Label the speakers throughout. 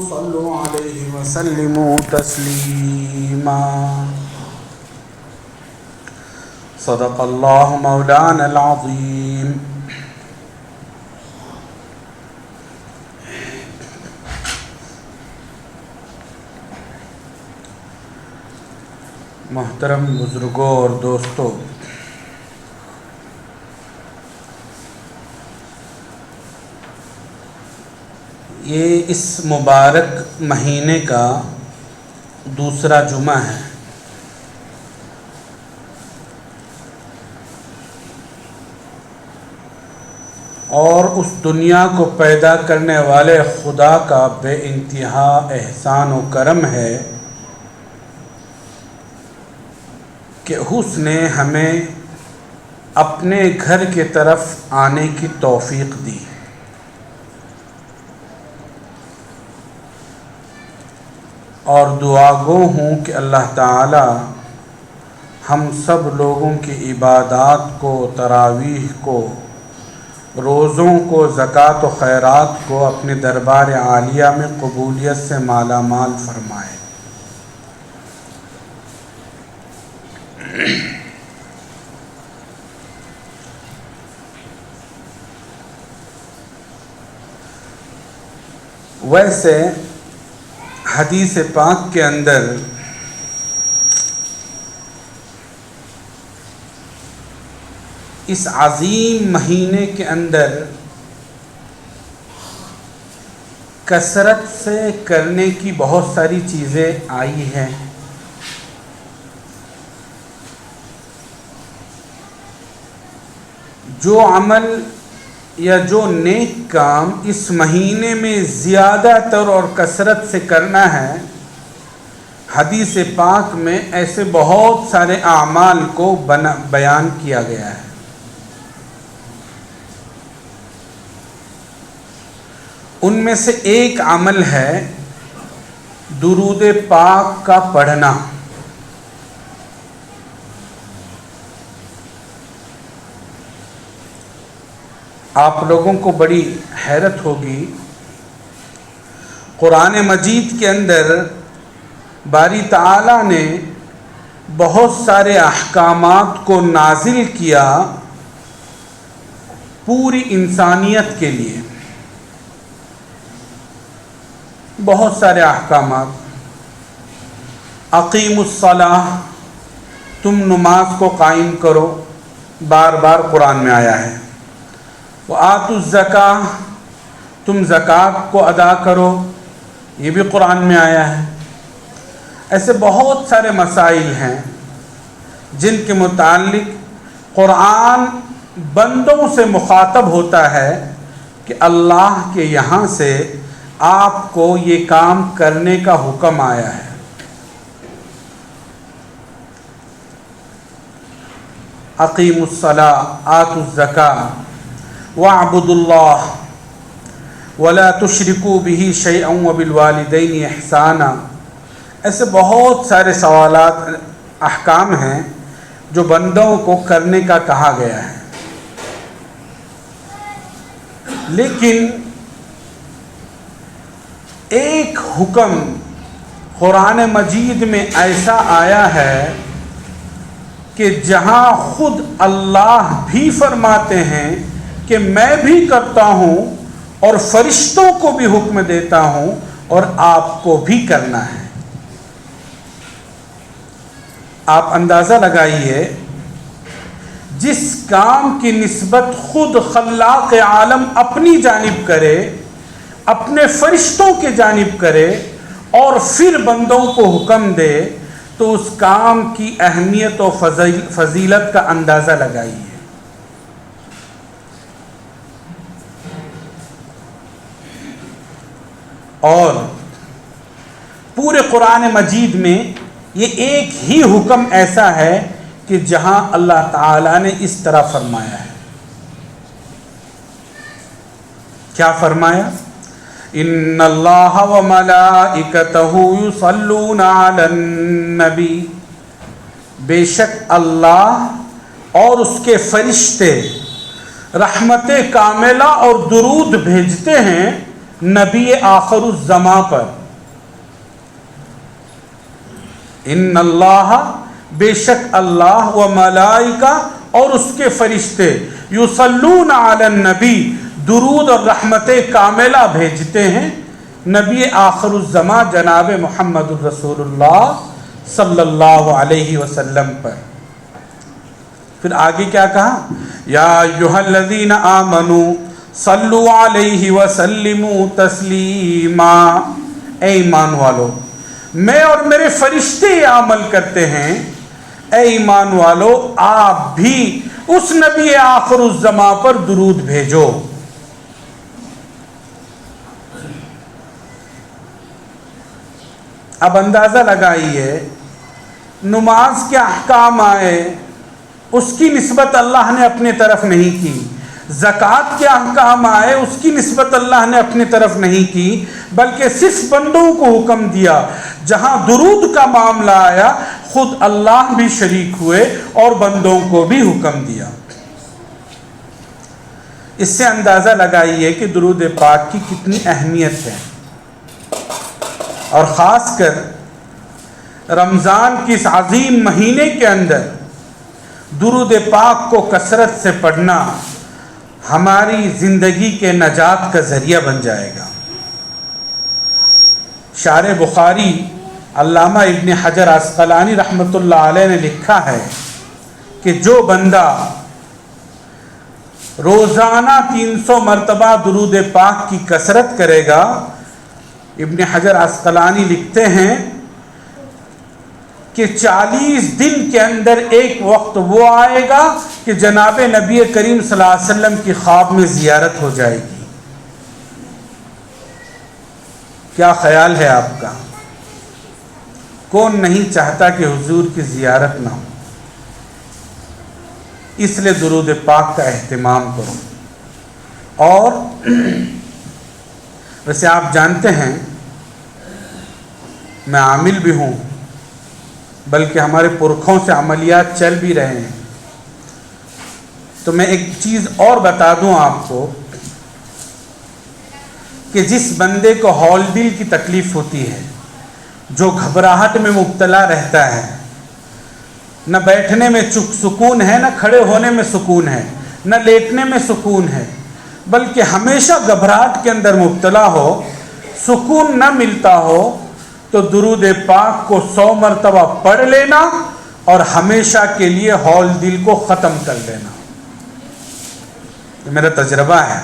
Speaker 1: صلوا عليه وسلموا تسليما صدق الله مولانا العظيم. محترم بزرگوں اور دوستوں، یہ اس مبارک مہینے کا دوسرا جمعہ ہے اور اس دنیا کو پیدا کرنے والے خدا کا بے انتہا احسان و کرم ہے کہ اس نے ہمیں اپنے گھر کی طرف آنے کی توفیق دی. اور دعا گو ہوں کہ اللہ تعالی ہم سب لوگوں کی عبادات کو، تراویح کو، روزوں کو، زکوٰۃ و خیرات کو اپنے دربار عالیہ میں قبولیت سے مالا مال فرمائے. ویسے حدیث پاک کے اندر اس عظیم مہینے کے اندر کثرت سے کرنے کی بہت ساری چیزیں آئی ہیں. جو عمل یا جو نیک کام اس مہینے میں زیادہ تر اور کثرت سے کرنا ہے، حدیث پاک میں ایسے بہت سارے اعمال کو بیان کیا گیا ہے. ان میں سے ایک عمل ہے درود پاک کا پڑھنا. آپ لوگوں کو بڑی حیرت ہوگی، قرآن مجید کے اندر باری تعالیٰ نے بہت سارے احکامات کو نازل کیا پوری انسانیت کے لیے. بہت سارے احکامات. اقیم الصلاۃ، تم نماز کو قائم کرو، بار بار قرآن میں آیا ہے. وآتوا الزکاۃ، تم زکوٰۃ کو ادا کرو، یہ بھی قرآن میں آیا ہے. ایسے بہت سارے مسائل ہیں جن کے متعلق قرآن بندوں سے مخاطب ہوتا ہے کہ اللہ کے یہاں سے آپ کو یہ کام کرنے کا حکم آیا ہے. اقیموا الصلاۃ آتوا الزکاۃ وَاعْبُدُوا اللَّهَ وَلَا تُشْرِكُوا بِهِ شَيْئًا وَبِالْوَالِدَيْنِ إِحْسَانًا. ایسے بہت سارے سوالات، احکام ہیں جو بندوں کو کرنے کا کہا گیا ہے. لیکن ایک حکم قرآن مجید میں ایسا آیا ہے کہ جہاں خود اللہ بھی فرماتے ہیں کہ میں بھی کرتا ہوں اور فرشتوں کو بھی حکم دیتا ہوں اور آپ کو بھی کرنا ہے. آپ اندازہ لگائیے، جس کام کی نسبت خود خلاق عالم اپنی جانب کرے، اپنے فرشتوں کی جانب کرے اور پھر بندوں کو حکم دے، تو اس کام کی اہمیت و فضیلت کا اندازہ لگائیے. اور پورے قرآن مجید میں یہ ایک ہی حکم ایسا ہے کہ جہاں اللہ تعالیٰ نے اس طرح فرمایا ہے. کیا فرمایا؟ ان اللہ وملائکتہ یصلون علی النبی، بے شک اللہ اور اس کے فرشتے رحمت کاملہ اور درود بھیجتے ہیں نبی آخر الزماں پر، ان اللہ، بے شک اللہ، و ملائکہ، اور اس کے فرشتے، یصلون علی النبی، درود اور رحمت کاملہ بھیجتے ہیں نبی آخر الزماں جناب محمد الرسول اللہ صلی اللہ علیہ وسلم پر۔ پھر آگے کیا کہا؟ یا ایھا الذین آمنوا صلوا علیہ وسلموا تسلیما، اے ایمان والو، میں اور میرے فرشتے یہ عمل کرتے ہیں، اے ایمان والو آپ بھی اس نبی آخر الزماں پر درود بھیجو۔ اب اندازہ لگائیے، نماز کے احکام آئے، اس کی نسبت اللہ نے اپنے طرف نہیں کی، زکوٰۃ کے احکام آئے، اس کی نسبت اللہ نے اپنے طرف نہیں کی، بلکہ صرف بندوں کو حکم دیا۔ جہاں درود کا معاملہ آیا، خود اللہ بھی شریک ہوئے اور بندوں کو بھی حکم دیا۔ اس سے اندازہ لگائیے کہ درود پاک کی کتنی اہمیت ہے، اور خاص کر رمضان کی اس عظیم مہینے کے اندر درود پاک کو کثرت سے پڑھنا ہماری زندگی کے نجات کا ذریعہ بن جائے گا۔ شارح بخاری علامہ ابن حجر عسقلانی رحمۃ اللہ علیہ نے لکھا ہے کہ جو بندہ روزانہ 300 مرتبہ درود پاک کی کثرت کرے گا، ابن حجر عسقلانی لکھتے ہیں کہ 40 دن کے اندر ایک وقت وہ آئے گا کہ جناب نبی کریم صلی اللہ علیہ وسلم کی خواب میں زیارت ہو جائے گی۔ کیا خیال ہے آپ کا؟ کون نہیں چاہتا کہ حضور کی زیارت نہ ہو؟ اس لیے درود پاک کا اہتمام کرو۔ اور ویسے آپ جانتے ہیں میں عامل بھی ہوں، بلکہ ہمارے پرکھوں سے عملیات چل بھی رہے ہیں، تو میں ایک چیز اور بتا دوں آپ کو کہ جس بندے کو ہال دل کی تکلیف ہوتی ہے، جو گھبراہٹ میں مبتلا رہتا ہے، نہ بیٹھنے میں سکون ہے، نہ کھڑے ہونے میں سکون ہے، نہ لیٹنے میں سکون ہے، بلکہ ہمیشہ گھبراہٹ کے اندر مبتلا ہو، سکون نہ ملتا ہو، تو درود پاک کو 100 مرتبہ پڑھ لینا اور ہمیشہ کے لیے ہال دل کو ختم کر لینا۔ یہ میرا تجربہ ہے،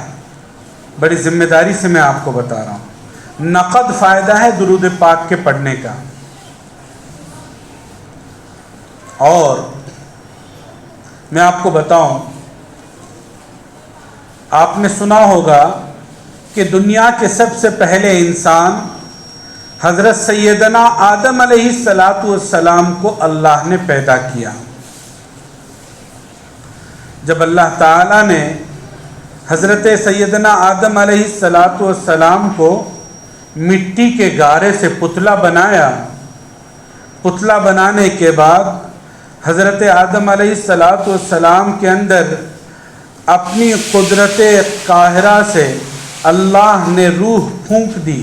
Speaker 1: بڑی ذمہ داری سے میں آپ کو بتا رہا ہوں۔ نقد فائدہ ہے درود پاک کے پڑھنے کا۔ اور میں آپ کو بتاؤں، آپ نے سنا ہوگا کہ دنیا کے سب سے پہلے انسان حضرت سیدنا آدم علیہ السلام کو اللہ نے پیدا کیا۔ جب اللہ تعالیٰ نے حضرت سیدنا آدم علیہ السلام کو مٹی کے گارے سے پتلا بنایا، پتلا بنانے کے بعد حضرت آدم علیہ السلام کے اندر اپنی قدرت قاہرہ سے اللہ نے روح پھونک دی،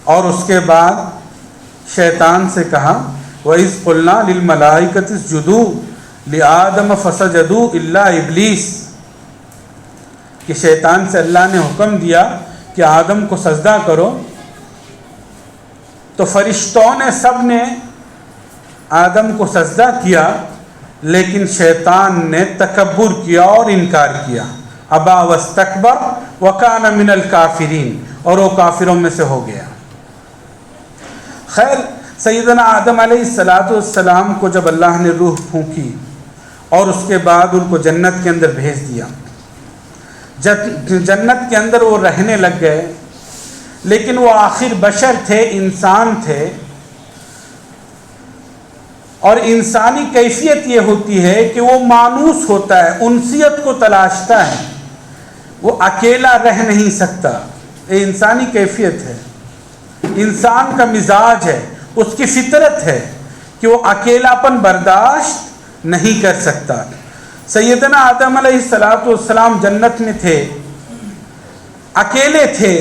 Speaker 1: اور اس کے بعد شیطان سے کہا وَإِذْ قُلْنَا لِلْمَلَائِكَةِ اسْجُدُوا لِآدَمَ فَسَجَدُوا إِلَّا إِبْلِيسَ، کہ شیطان سے اللہ نے حکم دیا کہ آدم کو سجدہ کرو، تو فرشتوں نے سب نے آدم کو سجدہ کیا، لیکن شیطان نے تکبر کیا اور انکار کیا، ابا واستکبر وکان من الکافرین، اور وہ کافروں میں سے ہو گیا۔ خیر، سیدنا آدم علیہ السلام کو جب اللہ نے روح پھونکی اور اس کے بعد ان کو جنت کے اندر بھیج دیا، جنت کے اندر وہ رہنے لگ گئے، لیکن وہ آخر بشر تھے، انسان تھے، اور انسانی کیفیت یہ ہوتی ہے کہ وہ مانوس ہوتا ہے، انسیت کو تلاشتا ہے، وہ اکیلا رہ نہیں سکتا۔ یہ انسانی کیفیت ہے، انسان کا مزاج ہے، اس کی فطرت ہے کہ وہ اکیلاپن برداشت نہیں کر سکتا۔ سیدنا آدم علیہ السلام جنت میں تھے، اکیلے تھے،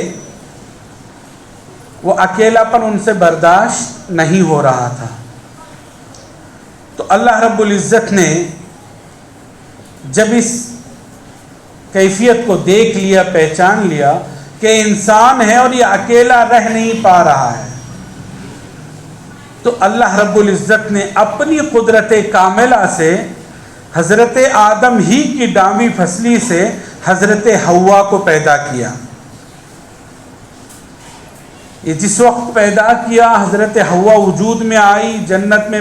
Speaker 1: وہ اکیلاپن ان سے برداشت نہیں ہو رہا تھا. تو اللہ رب العزت نے جب اس کیفیت کو دیکھ لیا، پہچان لیا کہ انسان ہے اور یہ اکیلا رہ نہیں پا رہا ہے، تو اللہ رب العزت نے اپنی قدرت کاملہ سے حضرت آدم ہی کی ڈانوی پھسلی سے حضرت حوا کو پیدا کیا. یہ جس وقت پیدا کیا، حضرت حوا وجود میں آئی، جنت میں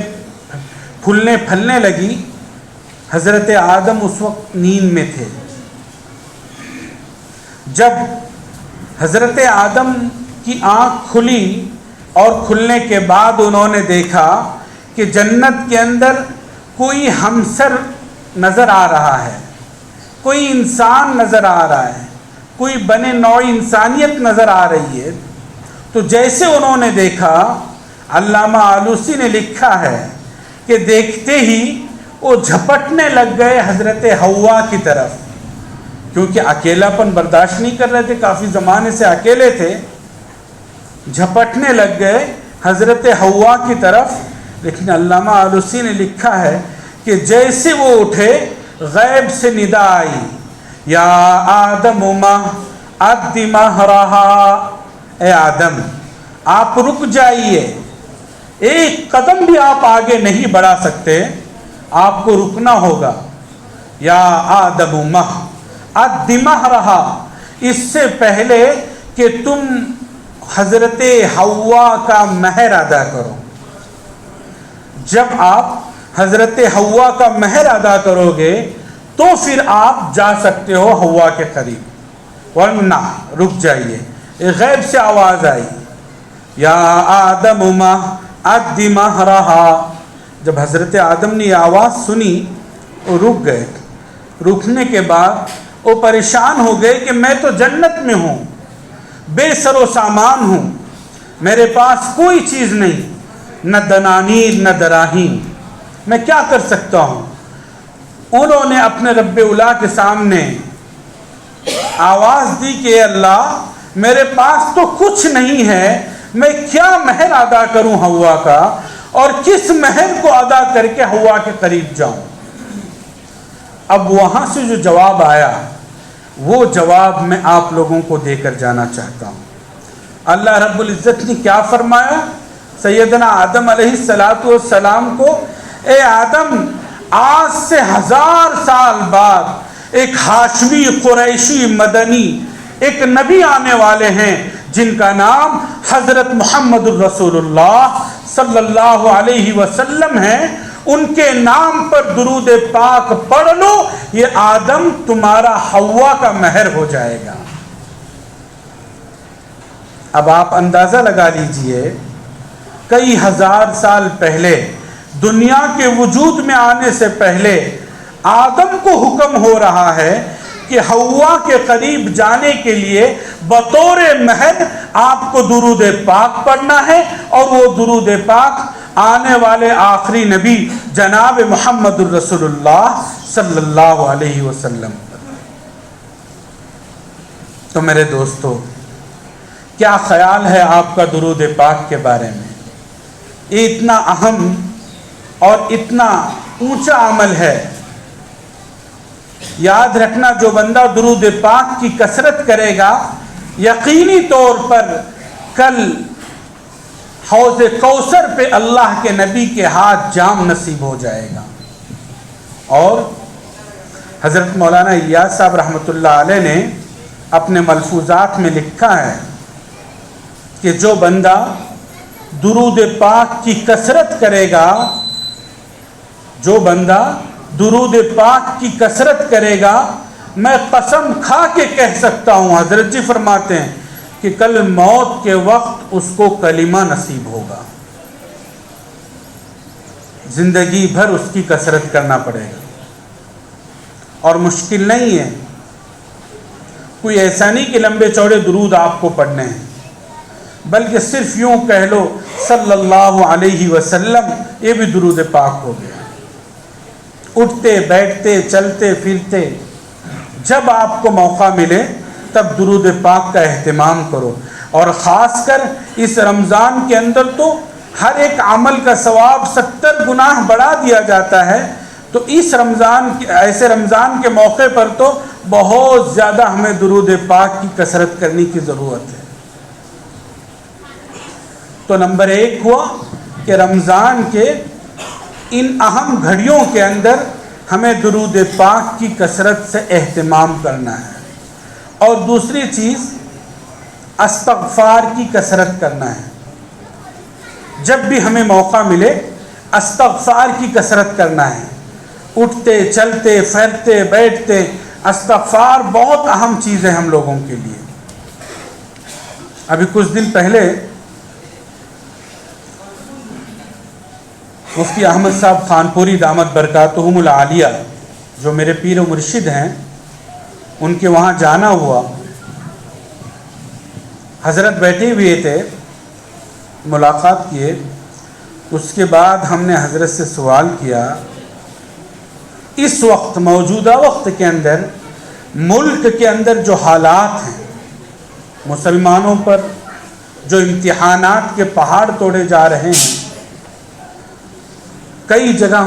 Speaker 1: پھولنے پھلنے لگی، حضرت آدم اس وقت نیند میں تھے. جب حضرت آدم کی آنکھ کھلی اور کھلنے کے بعد انہوں نے دیکھا کہ جنت کے اندر کوئی ہمسر نظر آ رہا ہے، کوئی انسان نظر آ رہا ہے، کوئی بنے نوع انسانیت نظر آ رہی ہے، تو جیسے انہوں نے دیکھا، علامہ آلوسی نے لکھا ہے کہ دیکھتے ہی وہ جھپٹنے لگ گئے حضرت حوا کی طرف، کیونکہ اکیلاپن برداشت نہیں کر رہے تھے، کافی زمانے سے اکیلے تھے. جھپٹنے لگ گئے حضرت حوا کی طرف. لیکن علامہ آلوسی نے لکھا ہے کہ جیسے وہ اٹھے، غیب سے ندا آئی، یا آدم ما قدم رہا، اے آدم آپ رک جائیے، ایک قدم بھی آپ آگے نہیں بڑھا سکتے، آپ کو رکنا ہوگا. یا آدم ما قدم رہا، اس سے پہلے کہ تم حضرت حوا کا مہر ادا کرو. جب آپ حضرت حوا کا مہر ادا کرو گے تو پھر آپ جا سکتے ہو حوا کے قریب، ورنہ رک جائیے. غیب سے آواز آئی، یا آدم ما قدم رہا. جب حضرت آدم نے یہ آواز سنی وہ رک گئے. رکنے کے بعد وہ پریشان ہو گئے کہ میں تو جنت میں ہوں، بے سر و سامان ہوں، میرے پاس کوئی چیز نہیں، نہ دنانیر نہ دراہیم، میں کیا کر سکتا ہوں. انہوں نے اپنے رب اعلیٰ کے سامنے آواز دی کہ اے اللہ میرے پاس تو کچھ نہیں ہے، میں کیا مہر ادا کروں حوا کا، اور کس مہر کو ادا کر کے حوا کے قریب جاؤں. اب وہاں سے جو جواب آیا وہ جواب میں آپ لوگوں کو دے کر جانا چاہتا ہوں. اللہ رب العزت نے کیا فرمایا سیدنا آدم علیہ السلام کو، اے آدم آج سے 1000 سال بعد ایک ہاشمی قریشی مدنی ایک نبی آنے والے ہیں جن کا نام حضرت محمد الرسول اللہ صلی اللہ علیہ وسلم ہے، ان کے نام پر درود پاک پڑھ لو، یہ آدم تمہارا حوا کا مہر ہو جائے گا. اب آپ اندازہ لگا لیجئے، کئی ہزار سال پہلے، دنیا کے وجود میں آنے سے پہلے آدم کو حکم ہو رہا ہے کہ حوا کے قریب جانے کے لیے بطور مہر آپ کو درود پاک پڑھنا ہے، اور وہ درود پاک آنے والے آخری نبی جناب محمد الرسول اللہ صلی اللہ علیہ وسلم. تو میرے دوستو، کیا خیال ہے آپ کا درود پاک کے بارے میں؟ یہ اتنا اہم اور اتنا اونچا عمل ہے. یاد رکھنا، جو بندہ درود پاک کی کثرت کرے گا یقینی طور پر کل حوض کوثر پہ اللہ کے نبی کے ہاتھ جام نصیب ہو جائے گا. اور حضرت مولانا الیاس صاحب رحمۃ اللہ علیہ نے اپنے ملفوظات میں لکھا ہے کہ جو بندہ درود پاک کی کثرت کرے گا، جو بندہ درود پاک کی کثرت کرے گا، میں قسم کھا کے کہہ سکتا ہوں، حضرت جی فرماتے ہیں کہ کل موت کے وقت اس کو کلمہ نصیب ہوگا. زندگی بھر اس کی کثرت کرنا پڑے گا، اور مشکل نہیں ہے. کوئی ایسا نہیں کہ لمبے چوڑے درود آپ کو پڑھنے ہیں، بلکہ صرف یوں کہہ لو صلی اللہ علیہ وسلم، یہ بھی درود پاک ہو گیا. اٹھتے بیٹھتے چلتے پھرتے جب آپ کو موقع ملے تب درود پاک کا اہتمام کرو. اور خاص کر اس رمضان کے اندر تو ہر ایک عمل کا ثواب 70 گناہ بڑھا دیا جاتا ہے. تو اس ایسے رمضان کے موقع پر تو بہت زیادہ ہمیں درود پاک کی کثرت کرنے کی ضرورت ہے. تو نمبر 1 ہوا کہ رمضان کے ان اہم گھڑیوں کے اندر ہمیں درود پاک کی کثرت سے اہتمام کرنا ہے. اور دوسری چیز استغفار کی کثرت کرنا ہے. جب بھی ہمیں موقع ملے استغفار کی کثرت کرنا ہے. اٹھتے چلتے پھرتے بیٹھتے استغفار بہت اہم چیز ہے ہم لوگوں کے لیے. ابھی کچھ دن پہلے مفتی احمد صاحب خانپوری دامت برکاتہم العالیہ جو میرے پیر و مرشد ہیں ان کے وہاں جانا ہوا. حضرت بیٹھے ہوئے تھے, ملاقات کیے. اس کے بعد ہم نے حضرت سے سوال کیا, اس وقت موجودہ وقت کے اندر ملک کے اندر جو حالات ہیں, مسلمانوں پر جو امتحانات کے پہاڑ توڑے جا رہے ہیں, کئی جگہ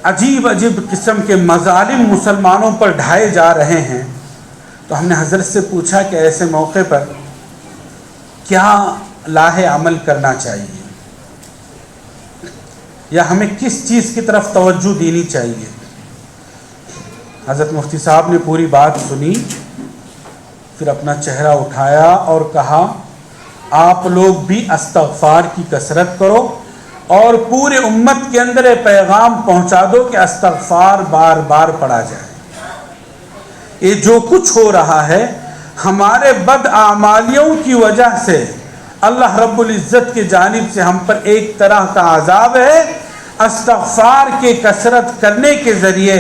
Speaker 1: عجیب عجیب قسم کے مظالم مسلمانوں پر ڈھائے جا رہے ہیں, تو ہم نے حضرت سے پوچھا کہ ایسے موقع پر کیا لاہ عمل کرنا چاہیے یا ہمیں کس چیز کی طرف توجہ دینی چاہیے. حضرت مفتی صاحب نے پوری بات سنی, پھر اپنا چہرہ اٹھایا اور کہا آپ لوگ بھی استغفار کی کثرت کرو اور پورے امت کے اندر یہ پیغام پہنچا دو کہ استغفار بار بار پڑھا جائے. یہ جو کچھ ہو رہا ہے ہمارے بد اعمالیوں کی وجہ سے اللہ رب العزت کی جانب سے ہم پر ایک طرح کا عذاب ہے. استغفار کے کثرت کرنے کے ذریعے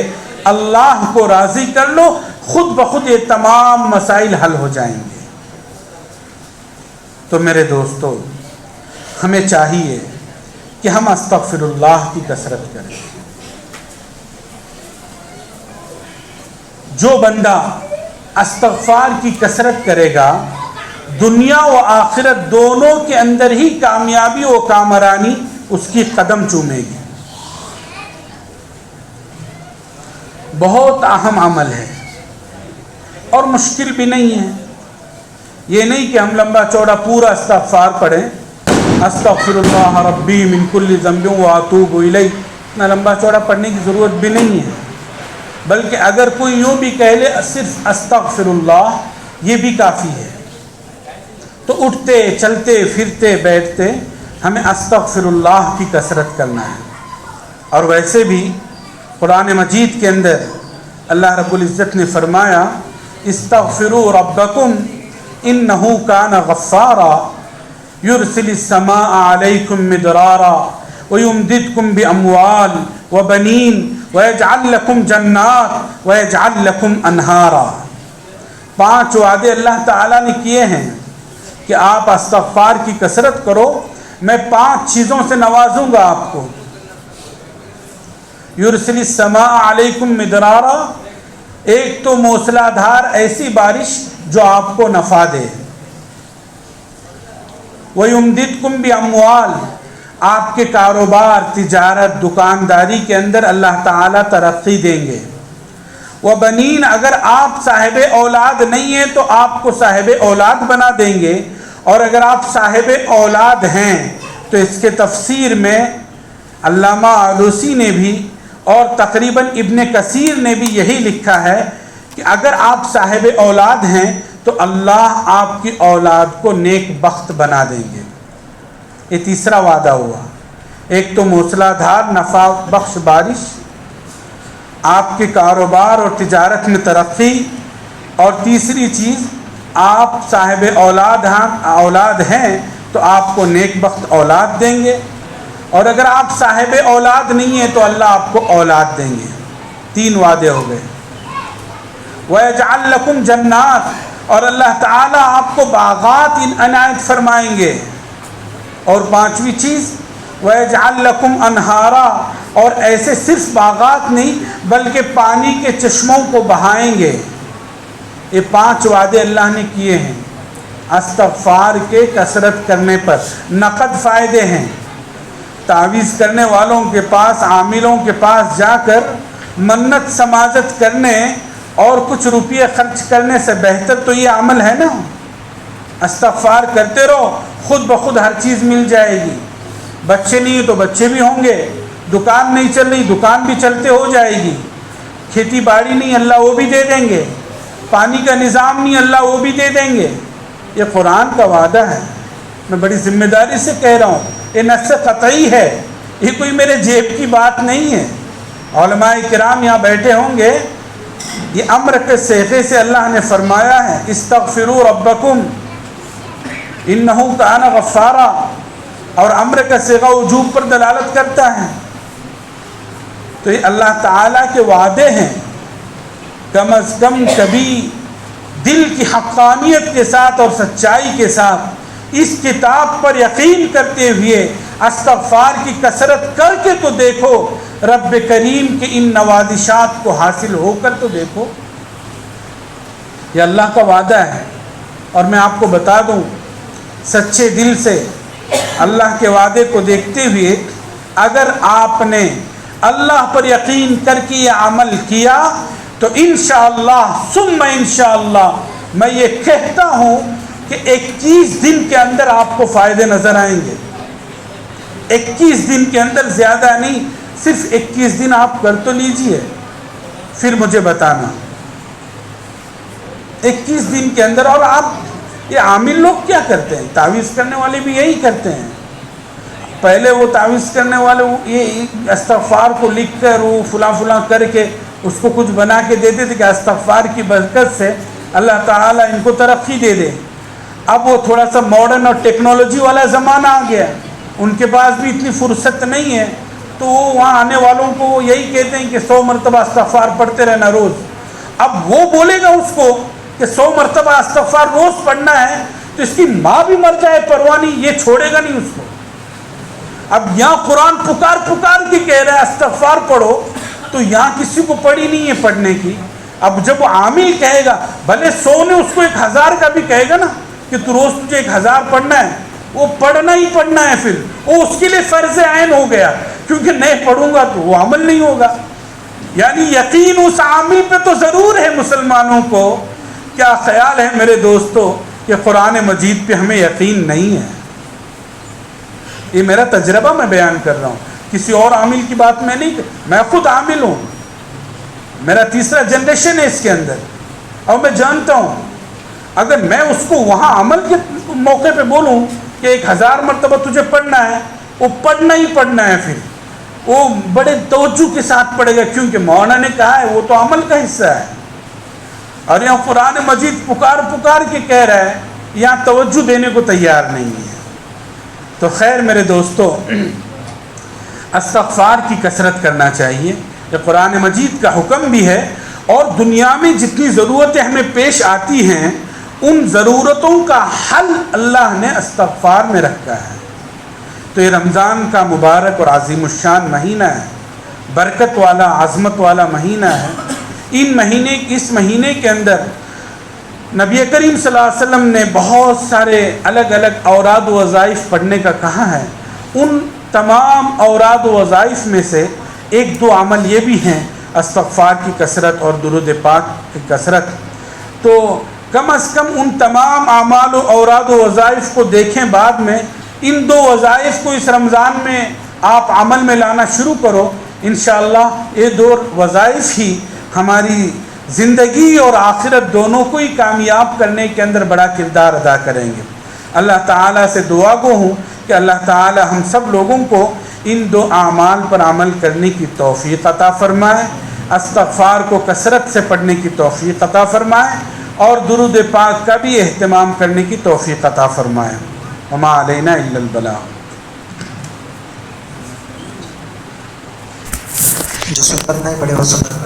Speaker 1: اللہ کو راضی کر لو, خود بخود یہ تمام مسائل حل ہو جائیں گے. تو میرے دوستو, ہمیں چاہیے کہ ہم استغفر اللہ کی کثرت کریں. جو بندہ استغفار کی کثرت کرے گا دنیا و آخرت دونوں کے اندر ہی کامیابی و کامرانی اس کی قدم چومے گی. بہت اہم عمل ہے اور مشکل بھی نہیں ہے. یہ نہیں کہ ہم لمبا چوڑا پورا استغفار پڑھیں, استغفر اللہ ربی من کل ذنب واتوب الیہ, اتنا لمبا چوڑا پڑھنے کی ضرورت بھی نہیں ہے. بلکہ اگر کوئی یوں بھی کہہ لے صرف استغفر اللہ, یہ بھی کافی ہے. تو اٹھتے چلتے پھرتے بیٹھتے ہمیں استغفر اللہ کی کثرت کرنا ہے. اور ویسے بھی قرآن مجید کے اندر اللہ رب العزت نے فرمایا استغفروا ربکم انہ کان غفارا یرسل السماء علیکم مدرارا ویمددکم باموال وبنین ویجعل لکم جنات ویجعل لکم انہارا. 5 وعدے اللہ تعالیٰ نے کیے ہیں کہ آپ استغفار کی کثرت کرو, میں 5 چیزوں سے نوازوں گا آپ کو. یرسل السماء علیکم مدرارا, ایک تو موسلا دھار ایسی بارش جو آپ کو نفع دے. وَيُمْدِدْكُمْ بِأَمْوَالٍ, آپ کے کاروبار تجارت دکانداری کے اندر اللہ تعالیٰ ترقی دیں گے. وَبَنِينَ, اگر آپ صاحب اولاد نہیں ہیں تو آپ کو صاحب اولاد بنا دیں گے. اور اگر آپ صاحب اولاد ہیں تو اس کے تفسیر میں علامہ آلوسی نے بھی اور تقریباً ابن کثیر نے بھی یہی لکھا ہے کہ اگر آپ صاحب اولاد ہیں تو اللہ آپ کی اولاد کو نیک بخت بنا دیں گے. یہ تیسرا وعدہ ہوا. ایک تو موسلا دھار نفع بخش بارش, آپ کے کاروبار اور تجارت میں ترقی, اور تیسری چیز آپ صاحب اولاد ہیں تو آپ کو نیک بخت اولاد دیں گے. اور اگر آپ صاحب اولاد نہیں ہیں تو اللہ آپ کو اولاد دیں گے. 3 وعدے ہو گئے. وَيَجْعَلْ لَكُمْ جَنَّاتٍ, اور اللہ تعالیٰ آپ کو باغات عنایت فرمائیں گے. اور 5ویں چیز وَيَجْعَلْ لَكُمْ أَنْهَارًا, اور ایسے صرف باغات نہیں بلکہ پانی کے چشموں کو بہائیں گے. یہ 5 وعدے اللہ نے کیے ہیں استغفار کے کثرت کرنے پر. نقد فائدے ہیں. تعویذ کرنے والوں کے پاس، عاملوں کے پاس جا کر منت سماجت کرنے اور کچھ روپیے خرچ کرنے سے بہتر تو یہ عمل ہے نا. استغفار کرتے رہو، خود بخود ہر چیز مل جائے گی. بچے نہیں تو بچے بھی ہوں گے، دکان نہیں چل رہی دکان بھی چلتے ہو جائے گی، کھیتی باڑی نہیں اللہ وہ بھی دے دیں گے، پانی کا نظام نہیں اللہ وہ بھی دے دیں گے. یہ قرآن کا وعدہ ہے، میں بڑی ذمہ داری سے کہہ رہا ہوں. یہ نص قطعی ہے، یہ کوئی میرے جیب کی بات نہیں ہے. علماء کرام یہاں بیٹھے ہوں گے. یہ امر کے صیغے سے اللہ نے فرمایا ہے استغفروا ربکم انہ کان غفارا، اور امر کا صیغہ وجوب پر دلالت کرتا ہے. تو یہ اللہ تعالیٰ کے وعدے ہیں. کم از کم کبھی دل کی حقانیت کے ساتھ اور سچائی کے ساتھ اس کتاب پر یقین کرتے ہوئے استغفار کی کثرت کر کے تو دیکھو، رب کریم کے ان نوازشات کو حاصل ہو کر تو دیکھو. یہ اللہ کا وعدہ ہے. اور میں آپ کو بتا دوں، سچے دل سے اللہ کے وعدے کو دیکھتے ہوئے اگر آپ نے اللہ پر یقین کر کے یہ عمل کیا تو انشاءاللہ ثم انشاءاللہ میں یہ کہتا ہوں کہ 21 دن کے اندر آپ کو فائدے نظر آئیں گے. 21 دن کے اندر، زیادہ نہیں، صرف 21 دن آپ کر تو لیجئے، پھر مجھے بتانا. 21 دن کے اندر. اور آپ یہ عامل لوگ کیا کرتے ہیں؟ تعویذ کرنے والے بھی یہی کرتے ہیں. پہلے وہ تعویذ کرنے والے یہ استغفار کو لکھ کر وہ فلاں فلاں کر کے اس کو کچھ بنا کے دیتے تھے کہ استغفار کی برکت سے اللہ تعالیٰ ان کو ترقی دے دے. اب وہ تھوڑا سا ماڈرن اور ٹیکنالوجی والا زمانہ آ گیا، ان کے پاس بھی اتنی فرصت نہیں ہے، تو وہ وہاں آنے والوں کو وہ یہی کہتے ہیں کہ 100 مرتبہ استغفار پڑھتے رہنا روز. اب وہ بولے گا اس کو کہ 100 مرتبہ استغفار روز پڑھنا ہے تو اس کی ماں بھی مر جائے پرواہ نہیں، یہ چھوڑے گا نہیں اس کو. اب یہاں قرآن پکار پکار کے کہہ رہا ہے استغفار پڑھو، تو یہاں کسی کو پڑھی نہیں ہے پڑھنے کی. اب جب وہ عامل کہے گا، بھلے 100 نے اس کو 1000 کا بھی کہے گا نا کہ تو روز تجھے 1000 پڑھنا ہے، وہ پڑھنا ہی پڑھنا ہے. پھر وہ اس کے لیے فرض عین ہو گیا، کیونکہ نہیں پڑھوں گا تو وہ عمل نہیں ہوگا. یعنی یقین اس عامل پہ تو ضرور ہے مسلمانوں کو. کیا خیال ہے میرے دوستو کہ قرآن مجید پہ ہمیں یقین نہیں ہے؟ یہ میرا تجربہ میں بیان کر رہا ہوں، کسی اور عامل کی بات میں نہیں. میں خود عامل ہوں، میرا 3را جنریشن ہے اس کے اندر، اور میں جانتا ہوں اگر میں اس کو وہاں عمل کے موقع پہ بولوں کہ 1000 مرتبہ تجھے پڑھنا ہے، وہ پڑھنا ہی پڑھنا ہے. پھر وہ بڑے توجہ کے ساتھ پڑھے گا، کیونکہ مولانا نے کہا ہے، وہ تو عمل کا حصہ ہے. اور یہاں قرآن مجید پکار پکار کے کہہ رہا ہے، یہاں توجہ دینے کو تیار نہیں ہے. تو خیر میرے دوستو، استغفار کی کثرت کرنا چاہیے. یہ قرآن مجید کا حکم بھی ہے، اور دنیا میں جتنی ضرورتیں ہمیں پیش آتی ہیں ان ضرورتوں کا حل اللہ نے استغفار میں رکھا ہے. تو یہ رمضان کا مبارک اور عظیم الشان مہینہ ہے، برکت والا عظمت والا مہینہ ہے. اس مہینے کے اندر نبی کریم صلی اللہ علیہ وسلم نے بہت سارے الگ الگ اوراد و وظائف پڑھنے کا کہا ہے. ان تمام اوراد و وظائف میں سے 1-2 عمل یہ بھی ہیں، استغفار کی کثرت اور درود پاک کی کثرت. تو کم از کم ان تمام اعمال و اوراد و وظائف کو دیکھیں بعد میں. ان 2 وظائف کو اس رمضان میں آپ عمل میں لانا شروع کرو. انشاءاللہ یہ 2 وظائف ہی ہماری زندگی اور آخرت دونوں کو ہی کامیاب کرنے کے اندر بڑا کردار ادا کریں گے. اللہ تعالیٰ سے دعا گو ہوں کہ اللہ تعالیٰ ہم سب لوگوں کو ان 2 اعمال پر عمل کرنے کی توفیق عطا فرمائے، استغفار کو کثرت سے پڑھنے کی توفیق عطا فرمائے، اور درود پاک کا بھی اہتمام کرنے کی توفیق عطا فرمائے. وما علینا الا البلاغ.
Speaker 2: جو سنت نہیں پڑے وہ سنت